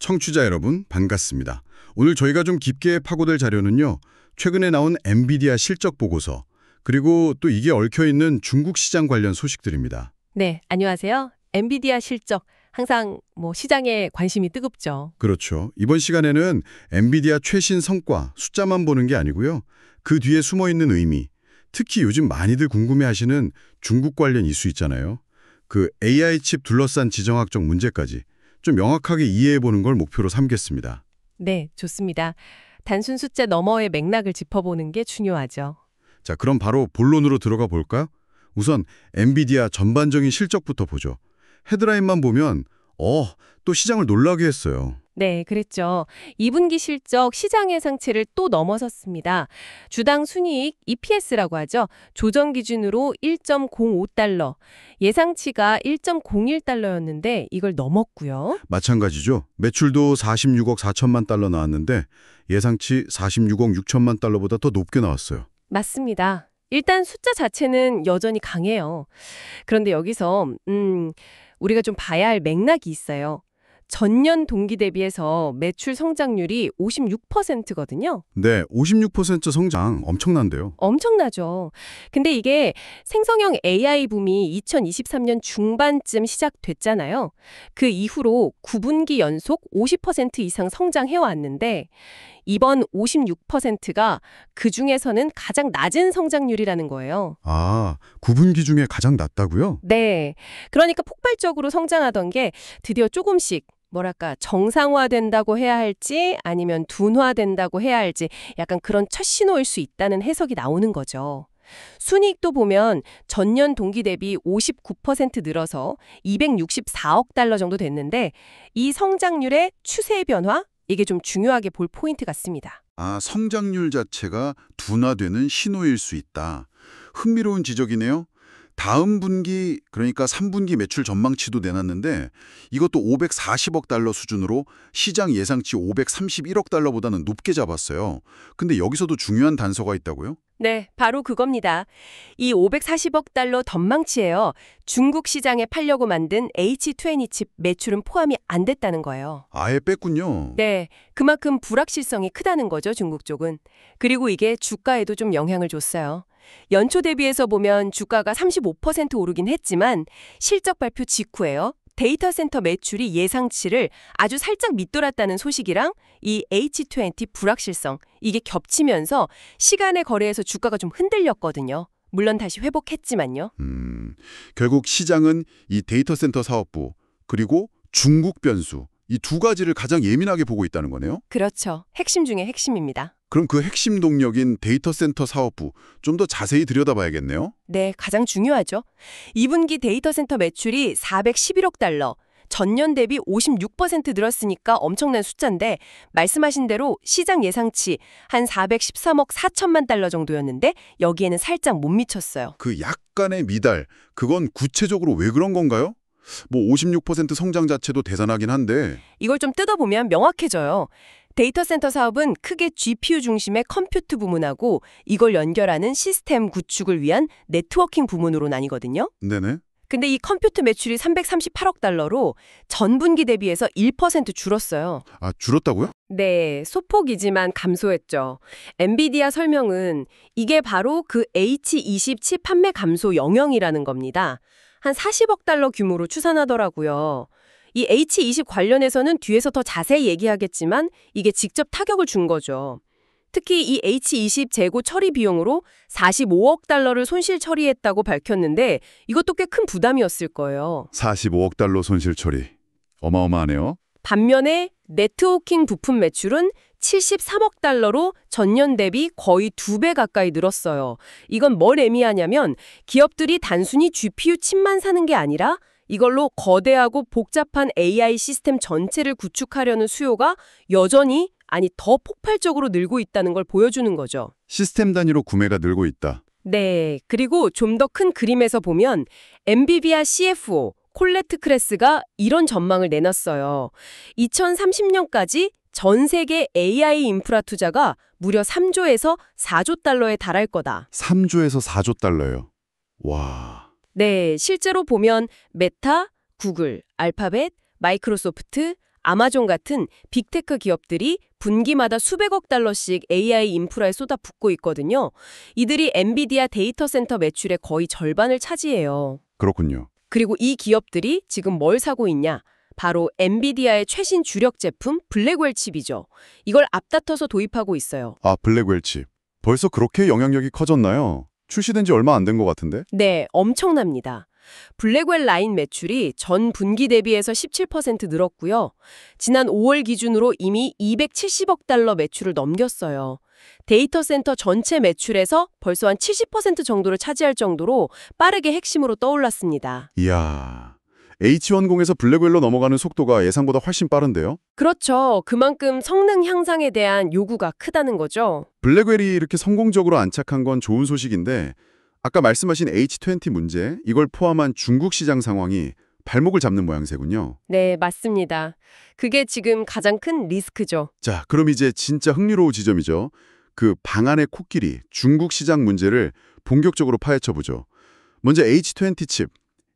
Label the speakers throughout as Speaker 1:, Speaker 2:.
Speaker 1: 청취자 여러분, 반갑습니다. 오늘 저희가 좀 깊게 파고들 자료는요. 최근에 나온 엔비디아 실적 보고서, 그리고 또 이게 얽혀있는 중국 시장 관련 소식들입니다.
Speaker 2: 네, 안녕하세요. 엔비디아 실적, 항상 시장에 관심이 뜨겁죠.
Speaker 1: 그렇죠. 이번 시간에는 엔비디아 최신 성과, 숫자만 보는 게 아니고요. 그 뒤에 숨어있는 의미, 특히 요즘 많이들 궁금해하시는 중국 관련 이슈 있잖아요. 그 AI 칩 둘러싼 지정학적 문제까지 좀 명확하게 이해해보는 걸 목표로 삼겠습니다.
Speaker 2: 네, 좋습니다. 단순 숫자 너머의 맥락을 짚어보는 게 중요하죠.
Speaker 1: 자, 그럼 바로 본론으로 들어가 볼까요? 우선 엔비디아 전반적인 실적부터 보죠. 헤드라인만 보면 또 시장을 놀라게 했어요.
Speaker 2: 네, 그랬죠. 2분기 실적 시장 예상치를 또 넘어섰습니다. 주당 순이익 EPS라고 하죠. 조정 기준으로 1.05달러, 예상치가 1.01달러였는데 이걸 넘었고요.
Speaker 1: 마찬가지죠. 매출도 46억 4천만 달러 나왔는데 예상치 46억 6천만 달러보다 더 높게 나왔어요.
Speaker 2: 맞습니다. 일단 숫자 자체는 여전히 강해요. 그런데 여기서 우리가 좀 봐야 할 맥락이 있어요. 전년 동기 대비해서 매출 성장률이 56%거든요.
Speaker 1: 네, 56% 성장 엄청난데요.
Speaker 2: 엄청나죠. 근데 이게 생성형 AI 붐이 2023년 중반쯤 시작됐잖아요. 그 이후로 9분기 연속 50% 이상 성장해왔는데 이번 56%가 그중에서는 가장 낮은 성장률이라는 거예요.
Speaker 1: 아, 9분기 중에 가장 낮다고요?
Speaker 2: 네. 그러니까 폭발적으로 성장하던 게 드디어 조금씩 정상화된다고 해야 할지 아니면 둔화된다고 해야 할지 약간 그런 첫 신호일 수 있다는 해석이 나오는 거죠. 순이익도 보면 전년 동기 대비 59% 늘어서 264억 달러 정도 됐는데 이 성장률의 추세 변화? 이게 좀 중요하게 볼 포인트 같습니다.
Speaker 3: 아, 성장률 자체가 둔화되는 신호일 수 있다. 흥미로운 지적이네요. 다음 분기, 그러니까 3분기 매출 전망치도 내놨는데 이것도 540억 달러 수준으로 시장 예상치 531억 달러보다는 높게 잡았어요. 근데 여기서도 중요한 단서가 있다고요?
Speaker 2: 네, 바로 그겁니다. 이 540억 달러 전망치예요. 중국 시장에 팔려고 만든 H20 칩 매출은 포함이 안 됐다는 거예요.
Speaker 3: 아예 뺐군요.
Speaker 2: 네, 그만큼 불확실성이 크다는 거죠, 중국 쪽은. 그리고 이게 주가에도 좀 영향을 줬어요. 연초 대비해서 보면 주가가 35% 오르긴 했지만 실적 발표 직후에요. 데이터 센터 매출이 예상치를 아주 살짝 밑돌았다는 소식이랑 이 H20 불확실성, 이게 겹치면서 시간의 거래에서 주가가 좀 흔들렸거든요. 물론 다시 회복했지만요.
Speaker 3: 결국 시장은 이 데이터 센터 사업부, 그리고 중국 변수, 이 두 가지를 가장 예민하게 보고 있다는 거네요.
Speaker 2: 그렇죠. 핵심 중에 핵심입니다.
Speaker 3: 그럼 그 핵심 동력인 데이터 센터 사업부 좀 더 자세히 들여다봐야겠네요.
Speaker 2: 네, 가장 중요하죠. 2분기 데이터 센터 매출이 411억 달러, 전년 대비 56% 늘었으니까 엄청난 숫자인데 말씀하신 대로 시장 예상치 한 413억 4천만 달러 정도였는데 여기에는 살짝 못 미쳤어요.
Speaker 3: 그 약간의 미달, 그건 구체적으로 왜 그런 건가요? 56% 성장 자체도 대단하긴 한데
Speaker 2: 이걸 좀 뜯어보면 명확해져요. 데이터 센터 사업은 크게 GPU 중심의 컴퓨트 부문하고 이걸 연결하는 시스템 구축을 위한 네트워킹 부문으로 나뉘거든요.
Speaker 3: 네네.
Speaker 2: 근데 이 컴퓨트 매출이 338억 달러로 전분기 대비해서 1% 줄었어요.
Speaker 3: 아, 줄었다고요?
Speaker 2: 네, 소폭이지만 감소했죠. 엔비디아 설명은 이게 바로 그 H20 칩 판매 감소 영향이라는 겁니다. 한 40억 달러 규모로 추산하더라고요. 이 H20 관련해서는 뒤에서 더 자세히 얘기하겠지만 이게 직접 타격을 준 거죠. 특히 이 H20 재고 처리 비용으로 45억 달러를 손실 처리했다고 밝혔는데 이것도 꽤 큰 부담이었을 거예요.
Speaker 3: 45억 달러 손실 처리. 어마어마하네요.
Speaker 2: 반면에 네트워킹 부품 매출은 73억 달러로 전년 대비 거의 2배 가까이 늘었어요. 이건 뭘 의미하냐면 기업들이 단순히 GPU 칩만 사는 게 아니라 이걸로 거대하고 복잡한 AI 시스템 전체를 구축하려는 수요가 여전히 더 폭발적으로 늘고 있다는 걸 보여주는 거죠.
Speaker 3: 시스템 단위로 구매가 늘고 있다.
Speaker 2: 네, 그리고 좀 더 큰 그림에서 보면 엔비디아 CFO 콜레트 크레스가 이런 전망을 내놨어요. 2030년까지 전 세계 AI 인프라 투자가 무려 3조에서 4조 달러에 달할 거다.
Speaker 3: 3조에서 4조 달러요. 와.
Speaker 2: 네, 실제로 보면 메타, 구글, 알파벳, 마이크로소프트, 아마존 같은 빅테크 기업들이 분기마다 수백억 달러씩 AI 인프라에 쏟아붓고 있거든요. 이들이 엔비디아 데이터 센터 매출의 거의 절반을 차지해요.
Speaker 1: 그렇군요.
Speaker 2: 그리고 이 기업들이 지금 뭘 사고 있냐? 바로 엔비디아의 최신 주력 제품 블랙웰 칩이죠. 이걸 앞다퉈서 도입하고 있어요.
Speaker 1: 아, 블랙웰 칩. 벌써 그렇게 영향력이 커졌나요? 출시된 지 얼마 안 된 것 같은데?
Speaker 2: 네, 엄청납니다. 블랙웰 라인 매출이 전 분기 대비해서 17% 늘었고요. 지난 5월 기준으로 이미 270억 달러 매출을 넘겼어요. 데이터 센터 전체 매출에서 벌써 한 70% 정도를 차지할 정도로 빠르게 핵심으로 떠올랐습니다.
Speaker 1: 이야, H1공에서 블랙웰로 넘어가는 속도가 예상보다 훨씬 빠른데요?
Speaker 2: 그렇죠. 그만큼 성능 향상에 대한 요구가 크다는 거죠.
Speaker 1: 블랙웰이 이렇게 성공적으로 안착한 건 좋은 소식인데 아까 말씀하신 H20 문제, 이걸 포함한 중국 시장 상황이 발목을 잡는 모양새군요.
Speaker 2: 네, 맞습니다. 그게 지금 가장 큰 리스크죠.
Speaker 1: 자, 그럼 이제 진짜 흥미로운 지점이죠. 그 방안의 코끼리, 중국 시장 문제를 본격적으로 파헤쳐보죠. 먼저 H20 칩.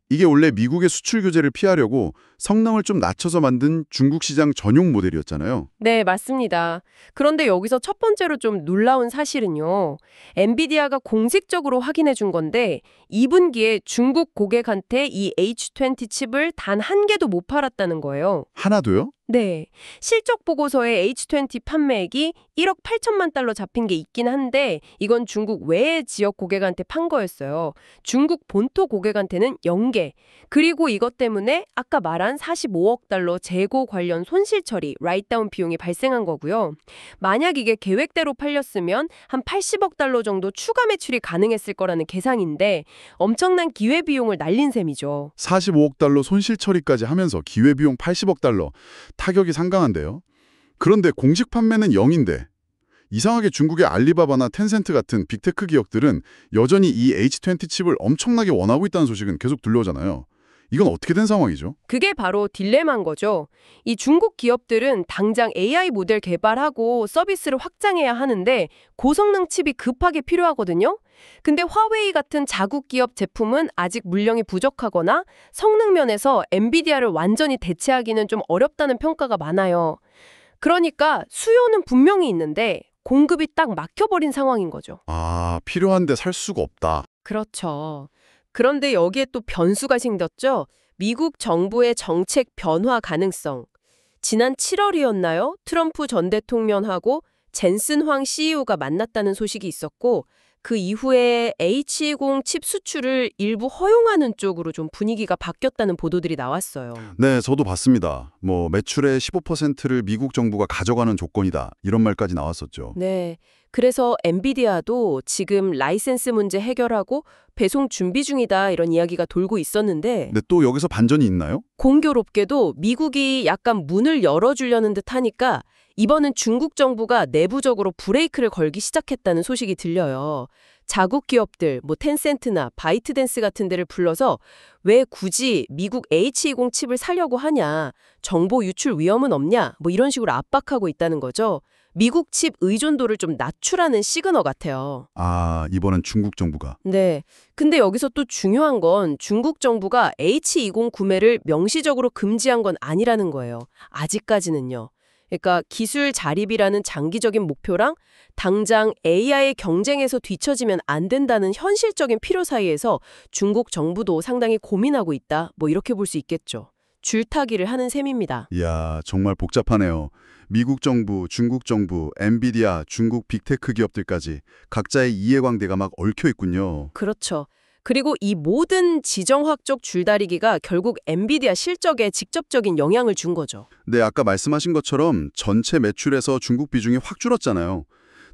Speaker 1: 이게 원래 미국의 수출 규제를 피하려고 성능을 좀 낮춰서 만든 중국 시장 전용 모델이었잖아요.
Speaker 2: 네, 맞습니다. 그런데 여기서 첫 번째로 좀 놀라운 사실은요. 엔비디아가 공식적으로 확인해 준 건데 2분기에 중국 고객한테 이 H20 칩을 단 한 개도 못 팔았다는 거예요.
Speaker 1: 하나도요?
Speaker 2: 네. 실적 보고서에 H20 판매액이 1억 8천만 달러 잡힌 게 있긴 한데 이건 중국 외의 지역 고객한테 판 거였어요. 중국 본토 고객한테는 0개. 그리고 이것 때문에 아까 말한 45억 달러 재고 관련 손실 처리, 라이트다운 비용이 발생한 거고요. 만약 이게 계획대로 팔렸으면 한 80억 달러 정도 추가 매출이 가능했을 거라는 계산인데 엄청난 기회비용을 날린 셈이죠.
Speaker 1: 45억 달러 손실 처리까지 하면서 기회비용 80억 달러. 타격이 상당한데요. 그런데 공식 판매는 0인데 이상하게 중국의 알리바바나 텐센트 같은 빅테크 기업들은 여전히 이 H20 칩을 엄청나게 원하고 있다는 소식은 계속 들려오잖아요. 이건 어떻게 된 상황이죠?
Speaker 2: 그게 바로 딜레마인 거죠. 이 중국 기업들은 당장 AI 모델 개발하고 서비스를 확장해야 하는데 고성능 칩이 급하게 필요하거든요. 근데 화웨이 같은 자국 기업 제품은 아직 물량이 부족하거나 성능 면에서 엔비디아를 완전히 대체하기는 좀 어렵다는 평가가 많아요. 그러니까 수요는 분명히 있는데 공급이 딱 막혀버린 상황인 거죠.
Speaker 1: 아, 필요한데 살 수가 없다.
Speaker 2: 그렇죠. 그런데 여기에 또 변수가 생겼죠. 미국 정부의 정책 변화 가능성. 지난 7월이었나요? 트럼프 전 대통령하고 젠슨 황 CEO가 만났다는 소식이 있었고 그 이후에 H20 칩 수출을 일부 허용하는 쪽으로 좀 분위기가 바뀌었다는 보도들이 나왔어요.
Speaker 1: 네, 저도 봤습니다. 매출의 15%를 미국 정부가 가져가는 조건이다. 이런 말까지 나왔었죠.
Speaker 2: 네. 그래서 엔비디아도 지금 라이센스 문제 해결하고 배송 준비 중이다 이런 이야기가 돌고 있었는데
Speaker 1: 근데 또 여기서 반전이 있나요?
Speaker 2: 공교롭게도 미국이 약간 문을 열어주려는 듯 하니까 이번은 중국 정부가 내부적으로 브레이크를 걸기 시작했다는 소식이 들려요. 자국 기업들, 텐센트나 바이트댄스 같은 데를 불러서 왜 굳이 미국 H20 칩을 사려고 하냐, 정보 유출 위험은 없냐, 이런 식으로 압박하고 있다는 거죠. 미국 칩 의존도를 좀 낮추라는 시그널 같아요.
Speaker 1: 아, 이번엔 중국 정부가.
Speaker 2: 네. 근데 여기서 또 중요한 건 중국 정부가 H20 구매를 명시적으로 금지한 건 아니라는 거예요. 아직까지는요. 그러니까 기술 자립이라는 장기적인 목표랑 당장 AI의 경쟁에서 뒤처지면 안 된다는 현실적인 필요 사이에서 중국 정부도 상당히 고민하고 있다. 이렇게 볼 수 있겠죠. 줄타기를 하는 셈입니다.
Speaker 1: 이야, 정말 복잡하네요. 미국 정부, 중국 정부, 엔비디아, 중국 빅테크 기업들까지 각자의 이해관계가 막 얽혀 있군요.
Speaker 2: 그렇죠. 그리고 이 모든 지정학적 줄다리기가 결국 엔비디아 실적에 직접적인 영향을 준 거죠.
Speaker 1: 네, 아까 말씀하신 것처럼 전체 매출에서 중국 비중이 확 줄었잖아요.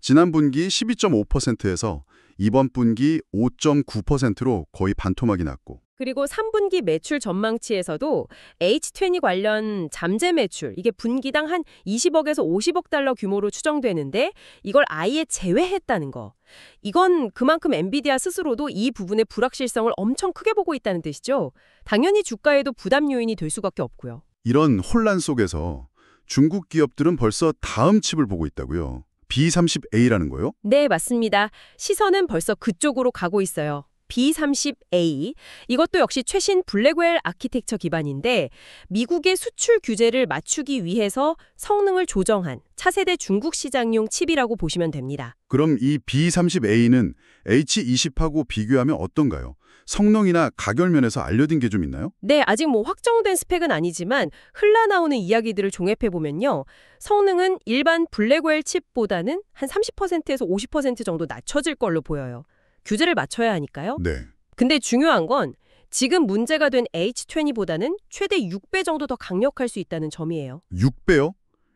Speaker 1: 지난 분기 12.5%에서 이번 분기 5.9%로 거의 반토막이 났고.
Speaker 2: 그리고 3분기 매출 전망치에서도 H20 관련 잠재 매출, 이게 분기당 한 20억에서 50억 달러 규모로 추정되는데 이걸 아예 제외했다는 거. 이건 그만큼 엔비디아 스스로도 이 부분의 불확실성을 엄청 크게 보고 있다는 뜻이죠. 당연히 주가에도 부담 요인이 될 수밖에 없고요.
Speaker 1: 이런 혼란 속에서 중국 기업들은 벌써 다음 칩을 보고 있다고요. B30A라는 거요?
Speaker 2: 네, 맞습니다. 시선은 벌써 그쪽으로 가고 있어요. B30A. 이것도 역시 최신 블랙웰 아키텍처 기반인데 미국의 수출 규제를 맞추기 위해서 성능을 조정한 차세대 중국 시장용 칩이라고 보시면 됩니다.
Speaker 3: 그럼 이 B30A는 H20하고 비교하면 어떤가요? 성능이나 가결 면에서 알려진 게 좀 있나요?
Speaker 2: 네, 아직 확정된 스펙은 아니지만 흘러나오는 이야기들을 종합해보면요. 성능은 일반 블랙웰 칩보다는 한 30%에서 50% 정도 낮춰질 걸로 보여요. 규제를 맞춰야 하니까요.
Speaker 3: 네.
Speaker 2: 근데 중요한 건 지금 문제가 된 H20보다는 최대 6배 정도 더 강력할 수 있다는 점이에요.
Speaker 3: 6배요?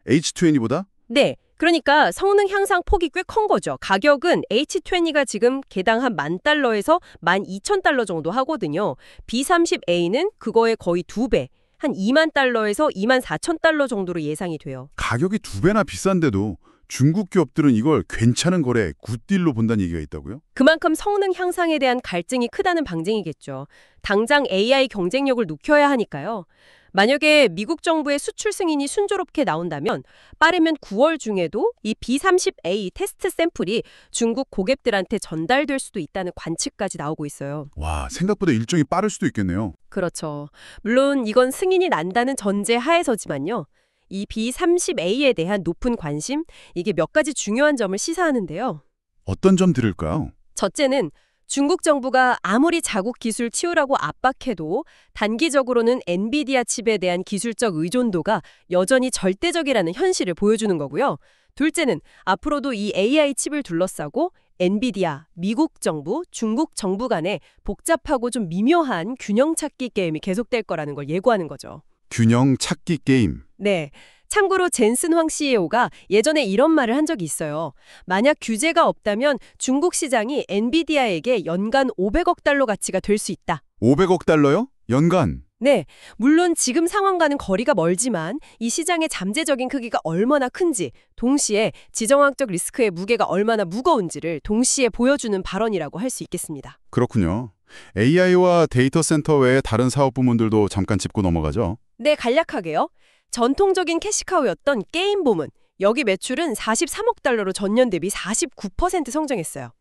Speaker 3: H20보다?
Speaker 2: 네, 그러니까 성능 향상 폭이 꽤 큰 거죠. 가격은 H20가 지금 개당 한 $10,000에서 $12,000 정도 하거든요. B30A는 그거의 거의 2배, 한 $20,000에서 $24,000 정도로 예상이 돼요.
Speaker 3: 가격이 2배나 비싼데도 중국 기업들은 이걸 괜찮은 거래, 굿딜로 본다는 얘기가 있다고요?
Speaker 2: 그만큼 성능 향상에 대한 갈증이 크다는 방증이겠죠. 당장 AI 경쟁력을 높여야 하니까요. 만약에 미국 정부의 수출 승인이 순조롭게 나온다면 빠르면 9월 중에도 이 B30A 테스트 샘플이 중국 고객들한테 전달될 수도 있다는 관측까지 나오고 있어요.
Speaker 3: 와, 생각보다 일정이 빠를 수도 있겠네요.
Speaker 2: 그렇죠. 물론 이건 승인이 난다는 전제 하에서지만요. 이 B30A에 대한 높은 관심, 이게 몇 가지 중요한 점을 시사하는데요.
Speaker 3: 어떤 점 들을까요?
Speaker 2: 첫째는 중국 정부가 아무리 자국 기술 치우라고 압박해도 단기적으로는 엔비디아 칩에 대한 기술적 의존도가 여전히 절대적이라는 현실을 보여주는 거고요. 둘째는 앞으로도 이 AI 칩을 둘러싸고 엔비디아, 미국 정부, 중국 정부 간의 복잡하고 좀 미묘한 균형 찾기 게임이 계속될 거라는 걸 예고하는 거죠.
Speaker 3: 균형 찾기 게임.
Speaker 2: 네. 참고로 젠슨 황 CEO가 예전에 이런 말을 한 적이 있어요. 만약 규제가 없다면 중국 시장이 엔비디아에게 연간 500억 달러 가치가 될 수 있다.
Speaker 3: 500억 달러요? 연간?
Speaker 2: 네, 물론 지금 상황과는 거리가 멀지만 이 시장의 잠재적인 크기가 얼마나 큰지, 동시에 지정학적 리스크의 무게가 얼마나 무거운지를 동시에 보여주는 발언이라고 할 수 있겠습니다.
Speaker 3: 그렇군요. AI와 데이터 센터 외의 다른 사업 부문들도 잠깐 짚고 넘어가죠.
Speaker 2: 네, 간략하게요. 전통적인 캐시카우였던 게임 부문, 여기 매출은 43억 달러로 전년 대비 49% 성장했어요.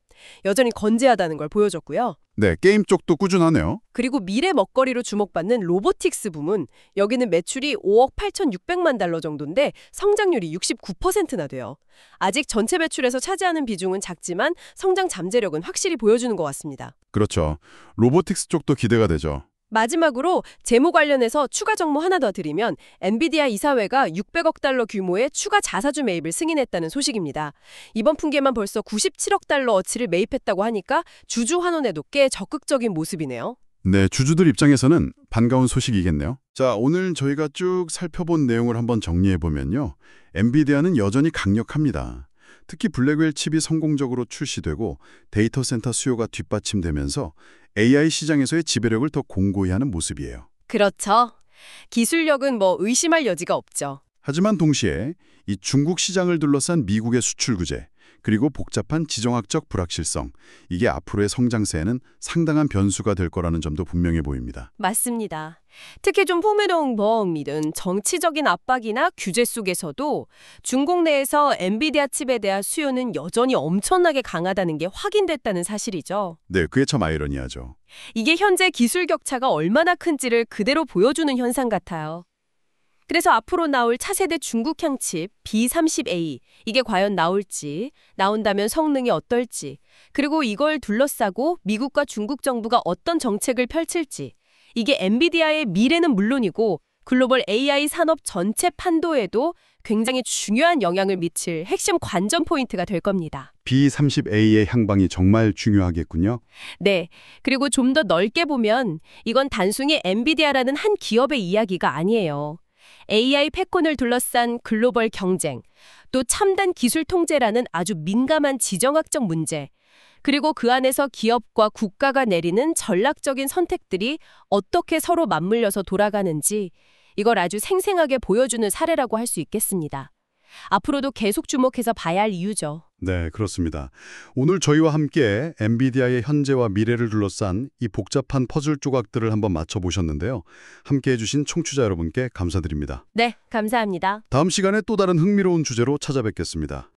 Speaker 2: 여전히 건재하다는 걸 보여줬고요.
Speaker 3: 네, 게임 쪽도 꾸준하네요.
Speaker 2: 그리고 미래 먹거리로 주목받는 로보틱스 부문, 여기는 매출이 5억 8,600만 달러 정도인데 성장률이 69%나 돼요. 아직 전체 매출에서 차지하는 비중은 작지만 성장 잠재력은 확실히 보여주는 것 같습니다.
Speaker 3: 그렇죠. 로보틱스 쪽도 기대가 되죠.
Speaker 2: 마지막으로 재무 관련해서 추가 정보 하나 더 드리면 엔비디아 이사회가 600억 달러 규모의 추가 자사주 매입을 승인했다는 소식입니다. 이번 분기에만 벌써 97억 달러 어치를 매입했다고 하니까 주주 환원에도 꽤 적극적인 모습이네요.
Speaker 3: 네, 주주들 입장에서는 반가운 소식이겠네요. 자, 오늘 저희가 쭉 살펴본 내용을 한번 정리해보면요. 엔비디아는 여전히 강력합니다. 특히 블랙웰 칩이 성공적으로 출시되고 데이터 센터 수요가 뒷받침되면서 AI 시장에서의 지배력을 더 공고히 하는 모습이에요.
Speaker 2: 그렇죠. 기술력은 의심할 여지가 없죠.
Speaker 3: 하지만 동시에 이 중국 시장을 둘러싼 미국의 수출 규제, 그리고 복잡한 지정학적 불확실성, 이게 앞으로의 성장세에는 상당한 변수가 될 거라는 점도 분명해 보입니다.
Speaker 2: 맞습니다. 특히 좀 포메동범이든 정치적인 압박이나 규제 속에서도 중국 내에서 엔비디아 칩에 대한 수요는 여전히 엄청나게 강하다는 게 확인됐다는 사실이죠.
Speaker 3: 네, 그게 참 아이러니하죠.
Speaker 2: 이게 현재 기술 격차가 얼마나 큰지를 그대로 보여주는 현상 같아요. 그래서 앞으로 나올 차세대 중국향 칩 B30A, 이게 과연 나올지, 나온다면 성능이 어떨지, 그리고 이걸 둘러싸고 미국과 중국 정부가 어떤 정책을 펼칠지, 이게 엔비디아의 미래는 물론이고 글로벌 AI 산업 전체 판도에도 굉장히 중요한 영향을 미칠 핵심 관전 포인트가 될 겁니다.
Speaker 3: B30A의 향방이 정말 중요하겠군요.
Speaker 2: 네, 그리고 좀 더 넓게 보면 이건 단순히 엔비디아라는 한 기업의 이야기가 아니에요. AI 패권을 둘러싼 글로벌 경쟁, 또 첨단 기술 통제라는 아주 민감한 지정학적 문제, 그리고 그 안에서 기업과 국가가 내리는 전략적인 선택들이 어떻게 서로 맞물려서 돌아가는지 이걸 아주 생생하게 보여주는 사례라고 할 수 있겠습니다. 앞으로도 계속 주목해서 봐야 할 이유죠.
Speaker 3: 네, 그렇습니다. 오늘 저희와 함께 엔비디아의 현재와 미래를 둘러싼 이 복잡한 퍼즐 조각들을 한번 맞춰보셨는데요. 함께해 주신 청취자 여러분께 감사드립니다.
Speaker 2: 네, 감사합니다.
Speaker 3: 다음 시간에 또 다른 흥미로운 주제로 찾아뵙겠습니다.